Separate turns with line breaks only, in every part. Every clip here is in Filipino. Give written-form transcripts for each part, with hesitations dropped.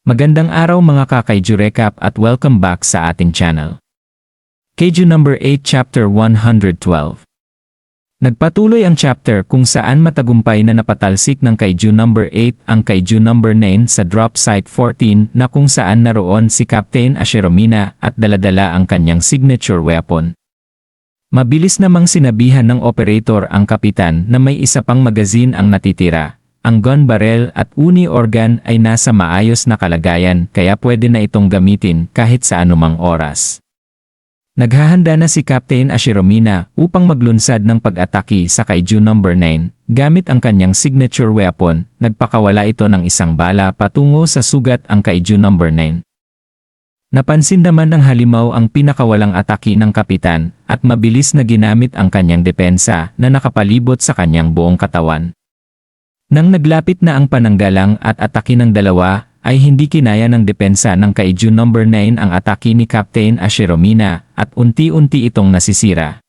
Magandang araw mga ka-Kaiju Recap at welcome back sa ating channel. Kaiju number 8 Chapter 112. Nagpatuloy ang chapter kung saan matagumpay na napatalsik ng Kaiju number 8 ang Kaiju number 9 sa drop site 14 na kung saan naroon si Captain Ashiromina at daladala ang kanyang signature weapon. Mabilis namang sinabihan ng operator ang kapitan na may isa pang magazine ang natitira. Ang gun barrel at uni organ ay nasa maayos na kalagayan kaya pwede na itong gamitin kahit sa anumang oras. Naghahanda na si Captain Ashiromina upang maglunsad ng pag-atake sa Kaiju number 9. Gamit ang kanyang signature weapon, nagpakawala ito ng isang bala patungo sa sugat ang Kaiju number 9. Napansin naman ng halimaw ang pinakawalang atake ng kapitan at mabilis na ginamit ang kanyang depensa na nakapalibot sa kanyang buong katawan. Nang naglapit na ang pananggalang at atake ng dalawa, ay hindi kinaya ng depensa ng Kaiju number 9 ang atake ni Captain Ashiromina at unti-unti itong nasisira.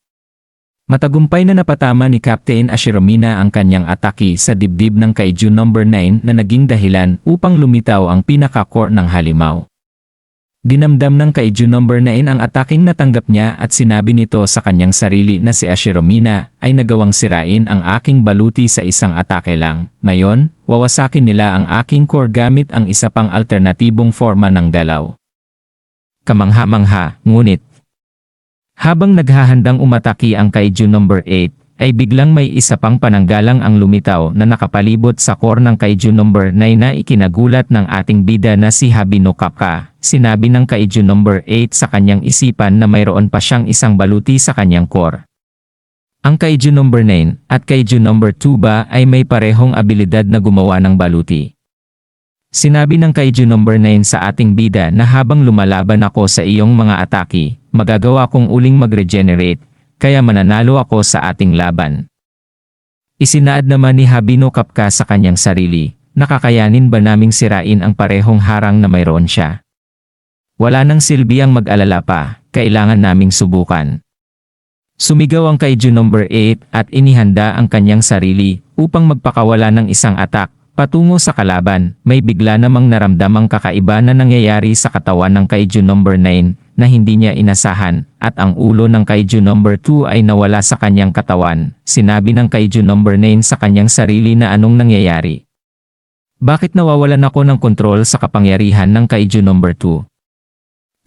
Matagumpay na napatama ni Captain Ashiromina ang kanyang atake sa dibdib ng Kaiju number 9 na naging dahilan upang lumitaw ang pinaka-core ng halimaw. Dinamdam ng Kaiju number 9 ang ataking natanggap niya at sinabi nito sa kanyang sarili na si Ashiromina ay nagawang sirain ang aking baluti sa isang atake lang. Ngayon, wawasakin nila ang aking core gamit ang isa pang alternatibong forma ng galaw. Kamangha-mangha, ngunit habang naghahandang umatake ang Kaiju number 8, ay biglang may isa pang pananggalang ang lumitaw na nakapalibot sa core ng Kaiju number 9 na ikinagulat ng ating bida na si Habino Kapka. Sinabi ng Kaiju number 8 sa kanyang isipan na mayroon pa siyang isang baluti sa kanyang core. Ang Kaiju number 9 at Kaiju number 2 ba ay may parehong abilidad na gumawa ng baluti? Sinabi ng Kaiju number 9 sa ating bida na habang lumalaban ako sa iyong mga atake, magagawa kong uling mag-regenerate, kaya mananalo ako sa ating laban. Isinaad naman ni Habino Kapka sa kanyang sarili, nakakayanin ba naming sirain ang parehong harang na mayroon siya? Wala nang silbi ang mag-alala pa, kailangan naming subukan. Sumigaw ang Kaiju number 8 at inihanda ang kanyang sarili upang magpakawala ng isang atak patungo sa kalaban. May bigla namang naramdamang kakaiba na nangyayari sa katawan ng Kaiju number 9 na hindi niya inasahan at ang ulo ng Kaiju number 2 ay nawala sa kanyang katawan. Sinabi ng Kaiju number 9 sa kanyang sarili na anong nangyayari. Bakit nawawalan ako ng kontrol sa kapangyarihan ng Kaiju number 2?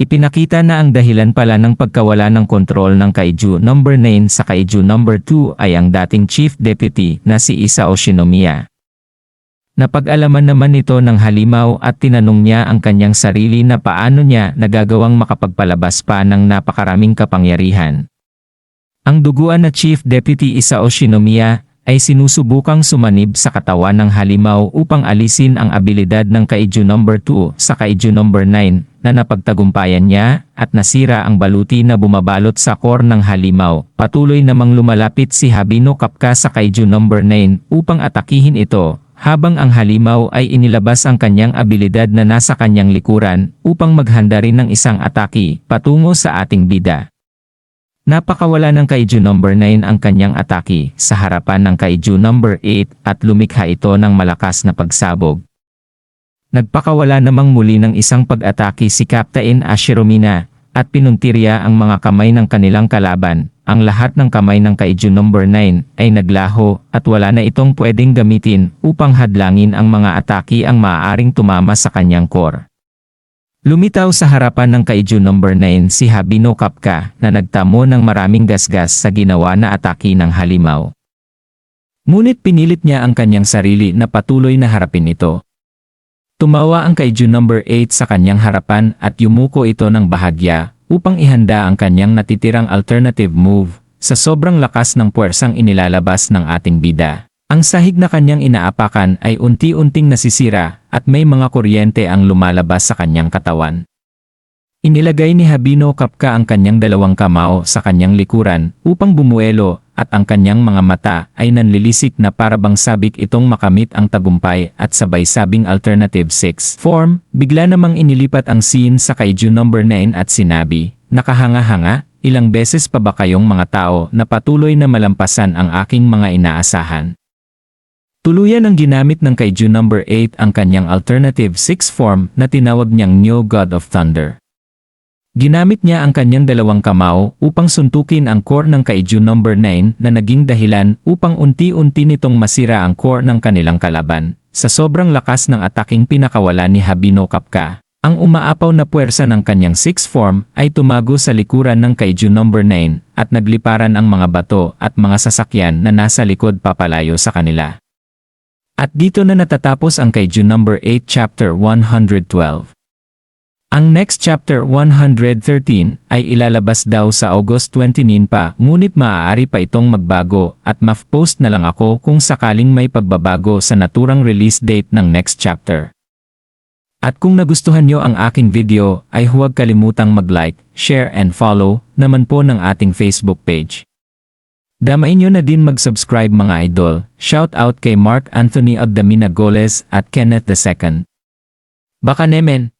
Ipinakita na ang dahilan pala ng pagkawala ng kontrol ng Kaiju number 9 sa Kaiju number 2 ay ang dating Chief Deputy na si Isao Shinomiya. Napag-alaman naman ito ng halimaw at tinanong niya ang kanyang sarili na paano niya nagagawang makapagpalabas pa ng napakaraming kapangyarihan. Ang duguan na Chief Deputy Isao Shinomiya ay sinusubukang sumanib sa katawan ng halimaw upang alisin ang abilidad ng Kaiju number 2 sa Kaiju number 9 na napagtagumpayan niya at nasira ang baluti na bumabalot sa core ng halimaw. Patuloy namang lumalapit si Habino Kapka sa Kaiju number 9 upang atakihin ito. Habang ang halimaw ay inilabas ang kanyang abilidad na nasa kanyang likuran upang maghanda rin ng isang atake patungo sa ating bida. Napakawala ng Kaiju number 9 ang kanyang atake sa harapan ng Kaiju number 8 at lumikha ito ng malakas na pagsabog. Nagpakawala namang muli ng isang pag-atake si Captain Ashiromina at pinuntirya ang mga kamay ng kanilang kalaban. Ang lahat ng kamay ng Kaiju number 9 ay naglaho at wala na itong pwedeng gamitin upang hadlangin ang mga atake ang maaaring tumama sa kanyang core. Lumitaw sa harapan ng Kaiju number 9 si Habino Kapka na nagtamo ng maraming gasgas sa ginawa na atake ng halimaw. Ngunit pinilit niya ang kanyang sarili na patuloy na harapin ito. Tumawa ang Kaiju number 8 sa kanyang harapan at yumuko ito ng bahagya upang ihanda ang kanyang natitirang alternative move sa sobrang lakas ng puwersang inilalabas ng ating bida. Ang sahig na kanyang inaapakan ay unti-unting nasisira at may mga kuryente ang lumalabas sa kanyang katawan. Inilagay ni Habino Kapka ang kanyang dalawang kamao sa kanyang likuran upang bumuelo at ang kanyang mga mata ay nanlilisik na parabang sabik itong makamit ang tagumpay at sabay sabing alternative 6 form. Bigla namang inilipat ang scene sa Kaiju number 9 at sinabi, nakahanga-hanga, ilang beses pa ba kayong mga tao na patuloy na malampasan ang aking mga inaasahan? Tuluyan ang ginamit ng Kaiju number 8 ang kanyang alternative 6 form na tinawag niyang Neo God of Thunder. Ginamit niya ang kanyang dalawang kamao upang suntukin ang core ng Kaiju number 9 na naging dahilan upang unti-unti nitong masira ang core ng kanilang kalaban. Sa sobrang lakas ng ataking pinakawala ni Habino Kapka, ang umaapaw na puwersa ng kanyang 6 form ay tumago sa likuran ng Kaiju number 9 at nagliparan ang mga bato at mga sasakyan na nasa likod papalayo sa kanila. At dito na natatapos ang Kaiju number 8 chapter 112. Ang next chapter 113 ay ilalabas daw sa August 29 pa, ngunit maaari pa itong magbago at ma-post na lang ako kung sakaling may pagbabago sa naturang release date ng next chapter. At kung nagustuhan nyo ang aking video ay huwag kalimutang mag-like, share and follow naman po ng ating Facebook page. Damain nyo na din mag-subscribe mga idol. Shout out kay Mark Anthony Agdamina Goles at Kenneth II. Baka nemen!